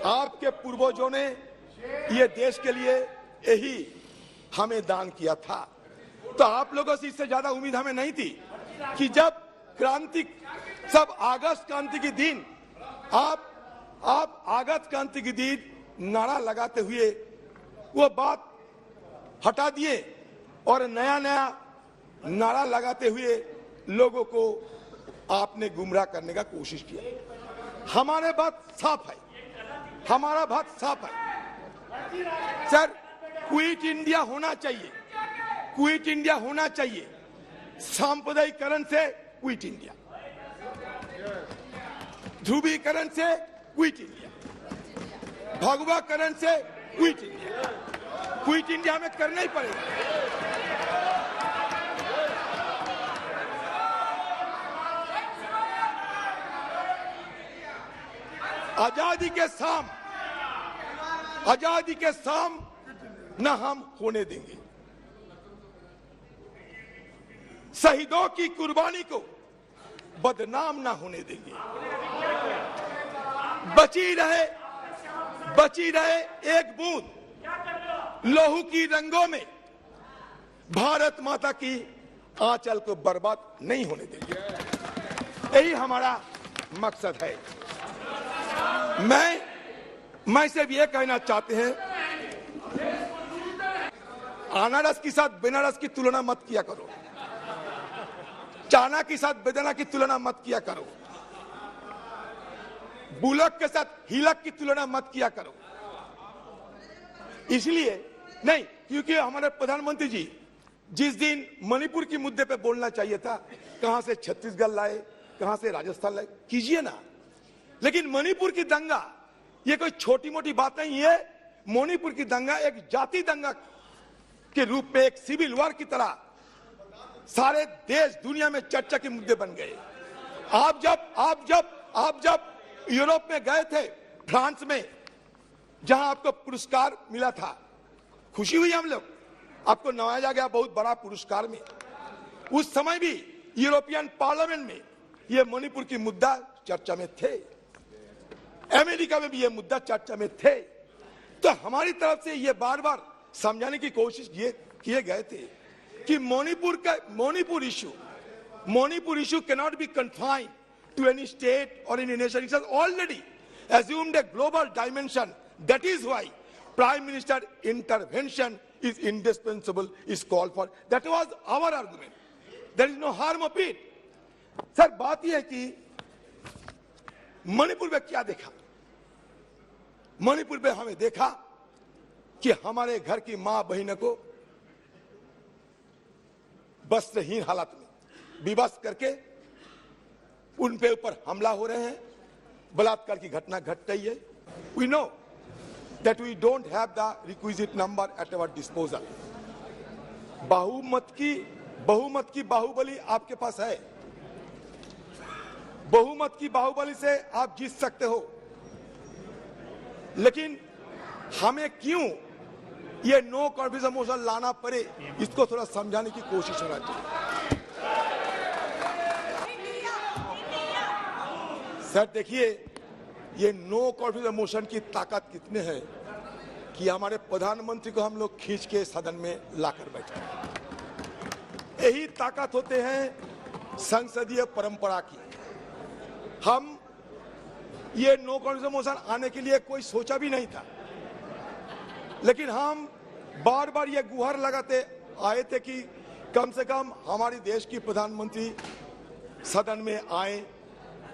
आपके पूर्वजों ने ये देश के लिए यही हमें दान किया था। तो आप लोगों से इससे ज्यादा उम्मीद हमें नहीं थी कि जब सब अगस्त क्रांति के दिन आप अगस्त क्रांति के दिन नारा लगाते हुए वो बात हटा दिए और नया नारा लगाते हुए लोगों को आपने गुमराह करने का कोशिश किया। हमारा बात साफ है सर, क्विट इंडिया होना चाहिए, सांप्रदायिकरण से क्विट इंडिया, ध्रुवीकरण से क्विट इंडिया, भगवाकरण से क्विट इंडिया हमें करना ही पड़ेगा। आजादी के शाम न हम होने देंगे। शहीदों की कुर्बानी को बदनाम न होने देंगे। बची रहे एक बूंद लहू की रंगों में भारत माता की आंचल को बर्बाद नहीं होने देंगे। यही हमारा मकसद है। मैं सिर्फ ये कहना चाहते हैं, अनारस के साथ बेनारस की तुलना मत किया करो, चाना के साथ बेदाना की तुलना मत किया करो, बुलक के साथ हिलक की तुलना मत किया करो। इसलिए नहीं, क्योंकि हमारे प्रधानमंत्री जी जिस दिन मणिपुर के मुद्दे पे बोलना चाहिए था, कहां से छत्तीसगढ़ लाए, कहां से राजस्थान लाए, कीजिए ना। लेकिन मणिपुर की दंगा ये कोई छोटी मोटी बात नहीं है। मणिपुर की दंगा एक जाति दंगा के रूप में, एक सिविल वॉर की तरह सारे देश दुनिया में चर्चा के मुद्दे बन गए। आप जब यूरोप में गए थे, फ्रांस में, जहां आपको पुरस्कार मिला था, खुशी हुई हम लोग, आपको नवाजा गया बहुत बड़ा पुरस्कार में। उस समय भी यूरोपियन पार्लियामेंट में ये मणिपुर की मुद्दा चर्चा में थे, अमेरिका में भी ये मुद्दा चर्चा में थे। तो हमारी तरफ से ये बार बार समझाने की कोशिश किए गए थे कि Manipur issue cannot be confined to any state or any nation. It has already assumed a global dimension. That is why Prime Minister intervention is indispensable, is called for. That was our argument. There is no harm of it. Sir, बात यह है कि मणिपुर में क्या देखा? मणिपुर में हमें देखा कि हमारे घर की मां बहनों को वस्त्रहीन हालत में विवश करके उन पे ऊपर हमला हो रहे हैं, बलात्कार की घटना घट रही है। We know that we don't have the requisite number at our disposal. बहुमत की बाहुबली आपके पास है, बहुमत की बाहुबली से आप जीत सकते हो, लेकिन हमें क्यों ये नो कॉन्फिडेंस मोशन लाना पड़े, इसको थोड़ा समझाने की कोशिश होना चाहिए। सर देखिए, ये नो कॉन्फिडेंस मोशन की ताकत कितने है कि हमारे प्रधानमंत्री को हम लोग खींच के सदन में लाकर बैठे। यही ताकत होते हैं संसदीय परंपरा की। हम ये नो कॉन्फिडेंस मोशन आने के लिए कोई सोचा भी नहीं था, लेकिन हम बार बार ये गुहार लगाते आए थे कि कम से कम हमारे देश की प्रधानमंत्री सदन में आए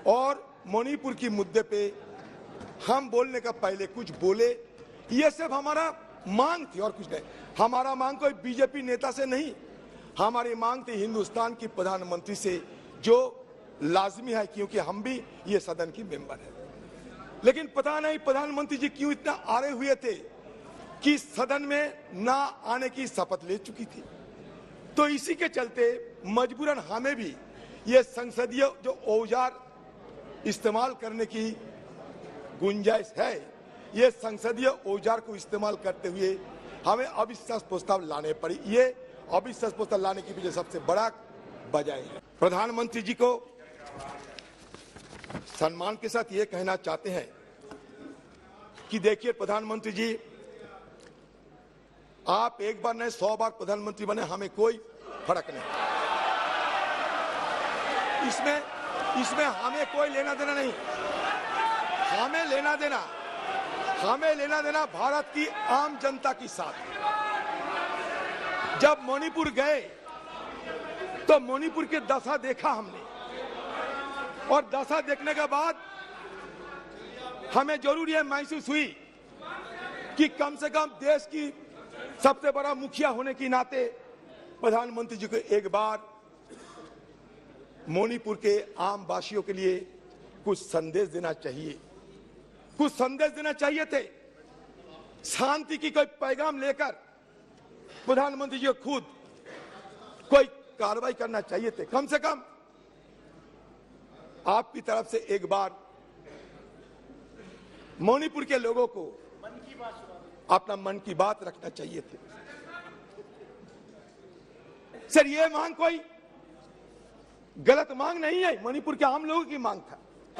और मणिपुर की मुद्दे पे हम बोलने का पहले कुछ बोले। ये सिर्फ हमारा मांग थी और कुछ नहीं। हमारा मांग कोई बीजेपी नेता से नहीं, हमारी मांग थी हिंदुस्तान की प्रधानमंत्री से, जो लाजमी है क्योंकि हम भी ये सदन की मेंबर है। लेकिन पता नहीं प्रधानमंत्री जी क्यों इतना आड़े हुए थे कि सदन में ना आने की शपथ ले चुकी थी। तो इसी के चलते मजबूरन हमें भी ये संसदीय जो औजार इस्तेमाल करने की गुंजाइश है, ये संसदीय औजार को इस्तेमाल करते हुए हमें अविश्वास प्रस्ताव लाने पड़ी। ये अविश्वास प्रस्ताव लाने की पीछे सबसे बड़ा वजह है। प्रधानमंत्री जी को सम्मान के साथ ये कहना चाहते हैं कि देखिए प्रधानमंत्री जी, आप एक बार नहीं 100 बार प्रधानमंत्री बने, हमें कोई फर्क नहीं। इसमें हमें कोई लेना देना नहीं। हमें लेना देना भारत की आम जनता के साथ। जब मणिपुर गए तो मणिपुर की दशा देखा हमने, और दशा देखने के बाद हमें जरूर यह महसूस हुई कि कम से कम देश की सबसे बड़ा मुखिया होने के नाते प्रधानमंत्री जी को एक बार मणिपुर के आम वासियों के लिए कुछ संदेश देना चाहिए, कुछ संदेश देना चाहिए थे। शांति की कोई पैगाम लेकर प्रधानमंत्री जी को खुद कोई कार्रवाई करना चाहिए थे। कम से कम आपकी तरफ से एक बार मणिपुर के लोगों को अपना मन की बात रखना चाहिए थे। सर, ये मांग कोई गलत मांग नहीं है, मणिपुर के आम लोगों की मांग था।